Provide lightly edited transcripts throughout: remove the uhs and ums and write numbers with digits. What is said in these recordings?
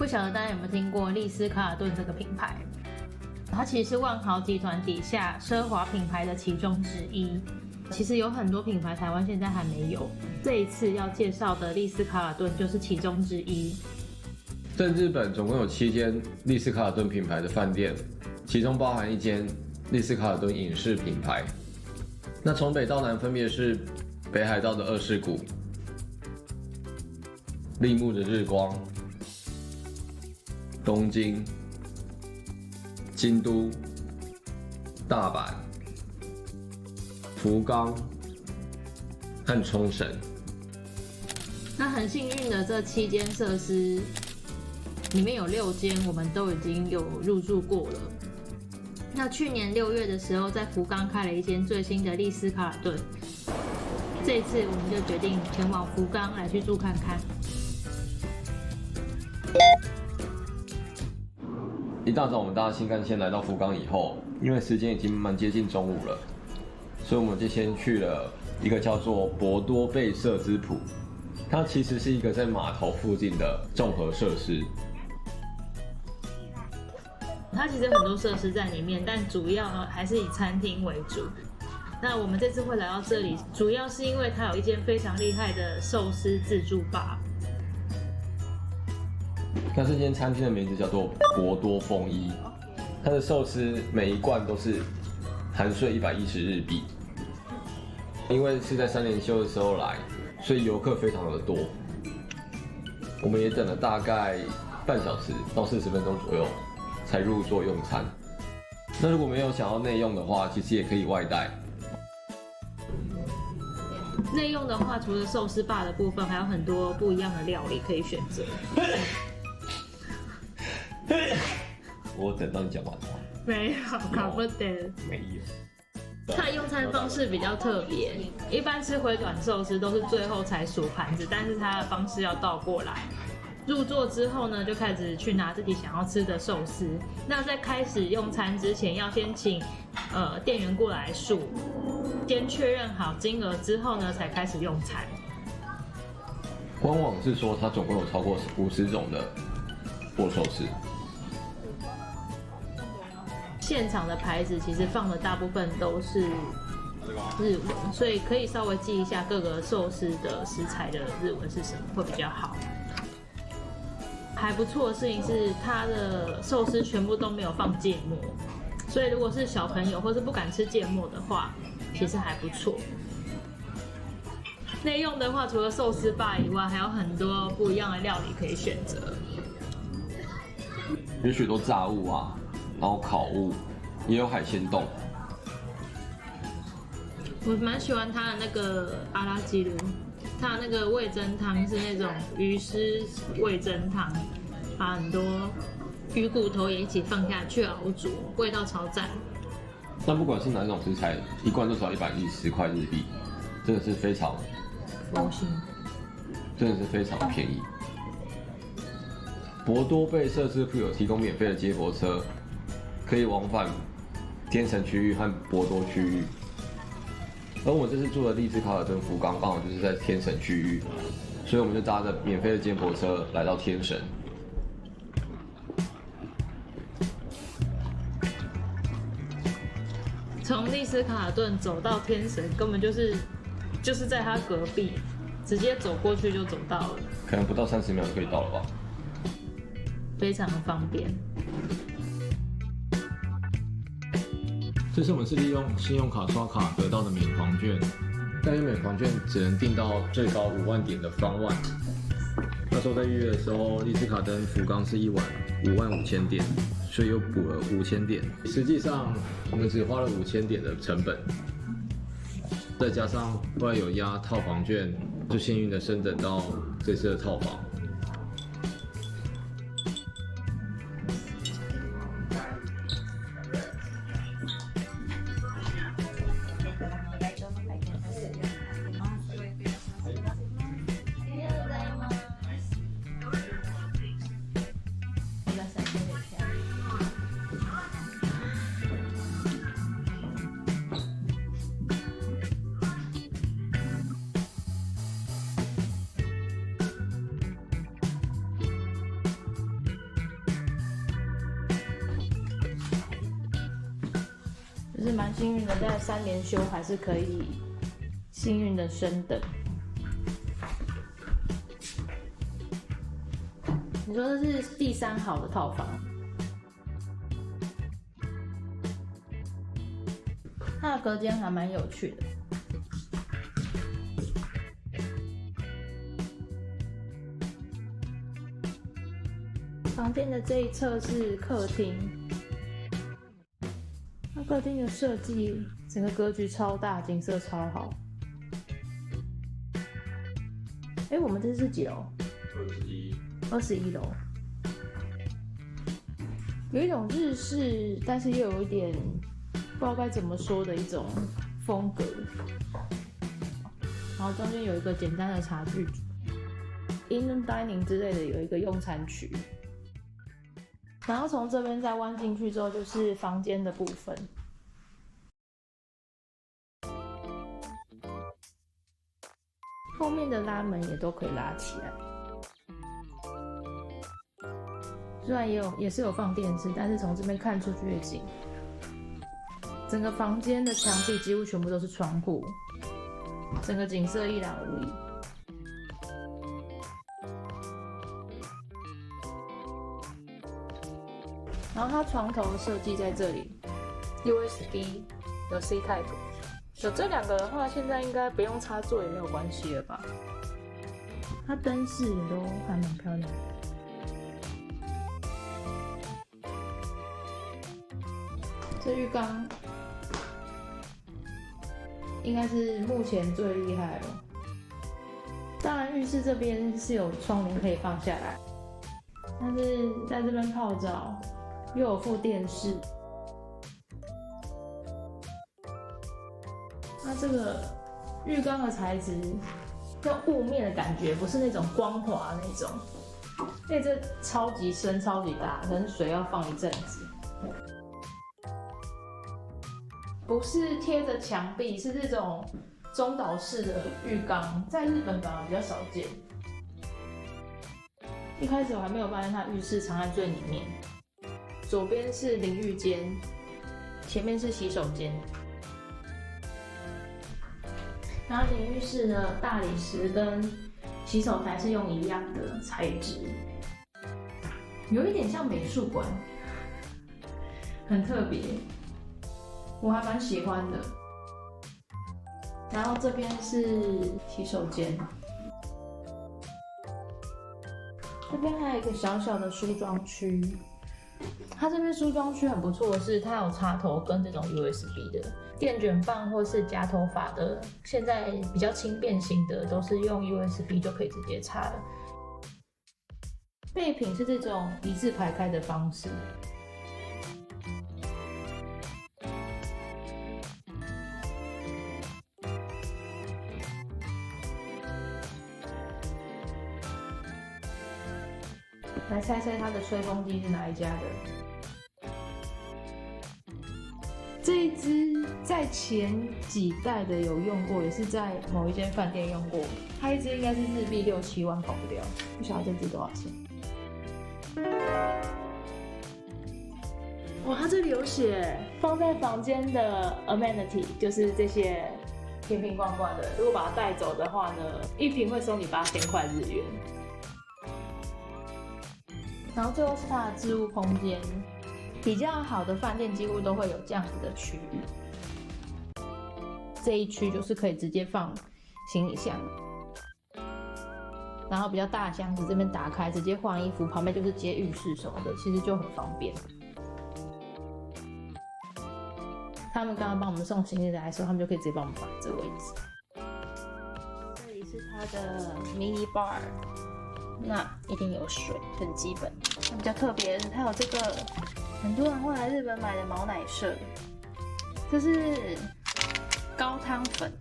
不晓得大家有没有听过丽思卡尔顿这个品牌？它其实是万豪集团底下奢华品牌的其中之一。其实有很多品牌台湾现在还没有，这一次要介绍的丽思卡尔顿就是其中之一。在日本总共有7间丽思卡尔顿品牌的饭店，其中包含1间丽思卡尔顿影视品牌。那从北到南分别是北海道的二世谷、立木的日光、东京、京都、大阪、福冈和冲绳。那很幸运的，这7间设施里面有6间我们都已经有入住过了。那去年6月的时候，在福冈开了1间最新的丽思卡尔顿，这一次我们就决定前往福冈来去住看看。一大早我们搭新干线来到福冈以后，因为时间已经蛮接近中午了，所以我们就先去了一个叫做博多贝社之浦，它其实是一个在码头附近的综合设施。它其实很多设施在里面，但主要还是以餐厅为主。那我们这次会来到这里，主要是因为它有一间非常厉害的寿司自助吧。那这间餐厅的名字叫做博多风衣，它的寿司每一罐都是含税110日币。因为是在3连休的时候来，所以游客非常的多。我们也等了大概半小时到40分钟左右才入座用餐。那如果没有想要内用的话，其实也可以外带。内用的话，除了寿司吧的部分，还有很多不一样的料理可以选择。我等到你讲完了。没有，搞不得。没有。它的用餐方式比较特别，一般吃回转寿司都是最后才数盘子，但是它的方式要倒过来。入座之后呢，就开始去拿自己想要吃的寿司。那在开始用餐之前，要先请店员过来数，先确认好金额之后呢，才开始用餐。官网是说它总共有超过50种的握寿司。现场的牌子其实放的大部分都是日文，所以可以稍微记一下各个寿司的食材的日文是什么会比较好。还不错的事情是，它的寿司全部都没有放芥末，所以如果是小朋友或是不敢吃芥末的话，其实还不错。内用的话，除了寿司吧以外，还有很多不一样的料理可以选择。有许多炸物啊，然后烤物，也有海鲜冻。我蛮喜欢它的那个阿拉基鲁，它的那个味噌汤是那种鱼丝味噌汤，把很多鱼骨头也一起放下去熬煮，味道超赞。但不管是哪种食材，一罐都只要110块日币，真的是非常佛心，真的是非常便宜。博多贝社之浦有提供免费的接驳车，可以往返天神区域和博多区域。而我这次住的丽思卡尔顿福冈刚好就是在天神区域，所以我们就搭着免费的接驳车来到天神。从丽思卡尔顿走到天神，根本就是在它隔壁，直接走过去就走到了，可能不到30秒就可以到了吧。非常的方便。这次我们是利用信用卡刷卡得到的免房券，但是免房券只能订到最高5万点的方万。那时候在预约的时候，丽思卡登福冈是1晚55000点，所以又补了5000点。实际上我们只花了5000点的成本，再加上后来有押套房券，就幸运的升等到这次的套房。就是蛮幸运的，在3连休还是可以幸运的升等。你说这是第3好的套房，它的隔间还蛮有趣的。房间的这一侧是客厅，那客厅的设计，整个格局超大，景色超好。我们这是几楼？21楼。有一种日式，但是又有一点不知道该怎么说的一种风格。然后中间有一个简单的茶具，in dining 之类的有一个用餐区。然后从这边再弯进去之后，就是房间的部分。后面的拉门也都可以拉起来。虽然也是有放电视，但是从这边看出去的景，整个房间的墙壁几乎全部都是窗户，整个景色一览无遗。然后它床头的设计在这里 ，USB 有 C Type， 有这2个的话，现在应该不用插座也没有关系了吧？它灯饰也都还蛮漂亮的。这浴缸应该是目前最厉害了。当然，浴室这边是有窗帘可以放下来，但是在这边泡澡。又有附电视，那这个浴缸的材质用雾面的感觉，不是那种光滑那种，因为这超级深、超级大，可能水要放一阵子。不是贴着墙壁，是这种中岛式的浴缸，在日本反而比较少见。一开始我还没有发现它浴室藏在最里面。左边是淋浴间，前面是洗手间。然后淋浴室的大理石跟洗手台是用一样的材质，有一点像美术馆，很特别，我还蛮喜欢的。然后这边是洗手间，这边还有一个小小的梳妆区。它这边梳妆区很不错的是，它有插头跟这种 USB 的电卷棒，或是夹头发的，现在比较轻便型的都是用 USB 就可以直接插了。备品是这种一字排开的方式。来猜猜它的吹风机是哪一家的？这一支在前几代的有用过，也是在某一间饭店用过。它一支应该是日币6、7万，跑不掉。不晓得这支多少钱？哇，它这里有写放在房间的 amenity， 就是这些瓶瓶罐罐的。如果把它带走的话呢，一瓶会收你8000块日元。然后最后是它的置物空间，比较好的饭店几乎都会有这样子的区域。这一区就是可以直接放行李箱，然后比较大的箱子这边打开直接换衣服，旁边就是接浴室什么的，其实就很方便。他们刚刚帮我们送行李来的时候，他们就可以直接帮我们放在这个位置。这里是它的 mini bar。那一定有水，很基本。那比较特别的是，它有这个很多人会来日本买的毛奶社，这是高汤粉，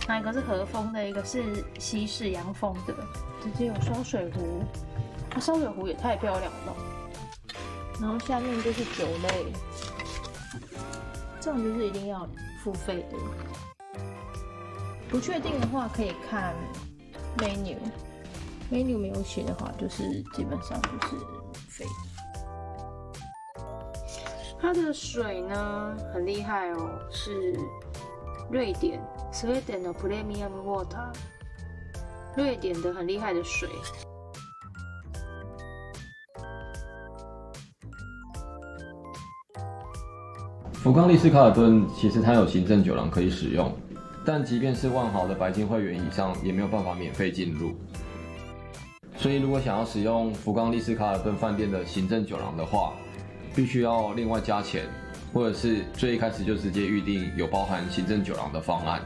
那一个是和风的，一个是西式洋风的，直接有烧水壶，它烧水壶也太漂亮了。然后下面就是酒类，这种就是一定要付费的。不确定的话可以看 menu 没有写的话，就是基本上就是免费。它的水呢很厉害哦，是瑞典 Sweden 的 Premium Water， 瑞典的很厉害的水。福冈丽思卡尔顿其实它有行政酒廊可以使用，但即便是万豪的白金会员以上，也没有办法免费进入。所以如果想要使用福冈丽思卡尔顿饭店的行政酒廊的话，必须要另外加钱，或者是最一开始就直接预定有包含行政酒廊的方案。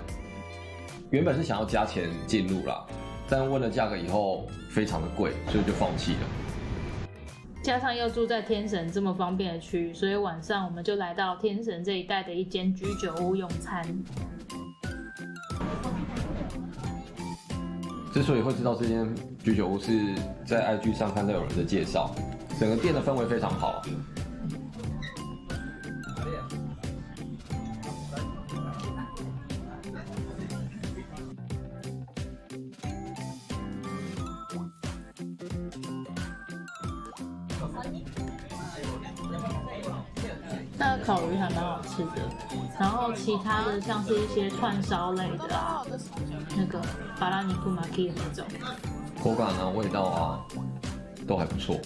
原本是想要加钱进入啦，但问了价格以后非常的贵，所以就放弃了。加上又住在天神这么方便的区域，所以晚上我们就来到天神这一带的一间居酒屋用餐。之所以会知道这间居酒屋是在 IG 上看到有人的介绍，整个店的氛围非常好。那个烤鱼还蛮好吃的，然后其他的像是一些串烧类的啊，那个巴拉尼库马基的那种，口感啊、味道啊都还不错。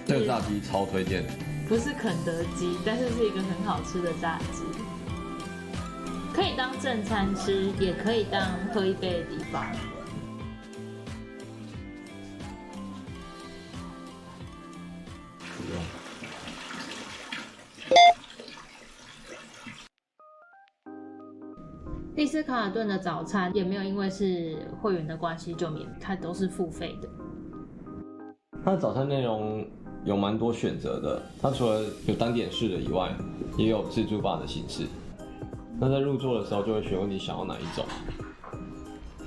这个炸鸡超推荐，不是肯德基，但是是一个很好吃的炸鸡，可以当正餐吃，也可以当喝一杯的地方。丽思卡尔顿的早餐也没有因为是会员的关系就免，它都是付费的。它的早餐内容有蛮多选择的，它除了有单点式的以外，也有自助吧的形式。那在入座的时候就会询问你想要哪一种。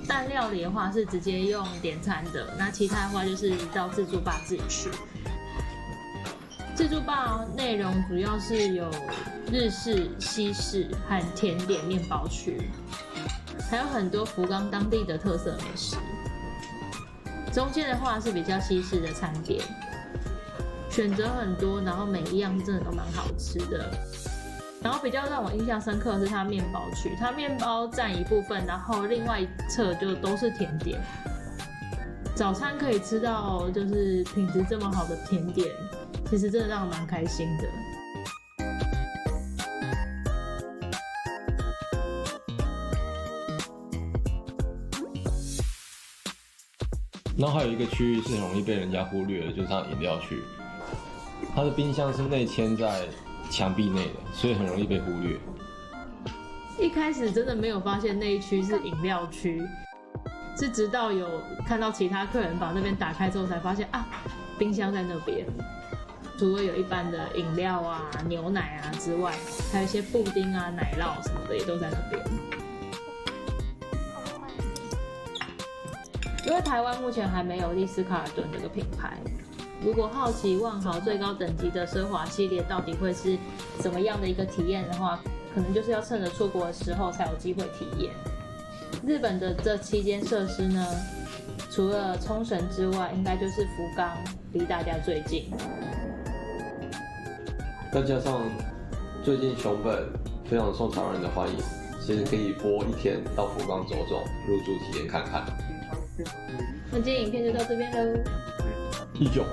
但料理的话是直接用点餐的，那其他的话就是到自助吧自己去。自助吧内容主要是有日式、西式和甜点面包区，还有很多福冈当地的特色美食。中间的话是比较西式的餐点，选择很多，然后每一样真的都蛮好吃的。然后比较让我印象深刻的是它面包区，它面包占一部分，然后另外一侧就都是甜点。早餐可以吃到就是品质这么好的甜点，其实真的让我蛮开心的。然后还有一个区域是很容易被人家忽略的，就是它的饮料区。它的冰箱是内嵌在墙壁内的，所以很容易被忽略。一开始真的没有发现那一区是饮料区，是直到有看到其他客人把那边打开之后才发现啊，冰箱在那边。除了有一般的饮料啊、牛奶啊之外，还有一些布丁啊、奶酪什么的也都在那边。因为台湾目前还没有丽思卡尔顿这个品牌，如果好奇万豪最高等级的奢华系列到底会是怎么样的一个体验的话，可能就是要趁着出国的时候才有机会体验。日本的这7间设施呢，除了冲绳之外，应该就是福冈离大家最近。再加上最近熊本非常受台湾人的欢迎，其实可以拨一天到福冈走走，入住体验看看。那今天影片就到这边喽。以上。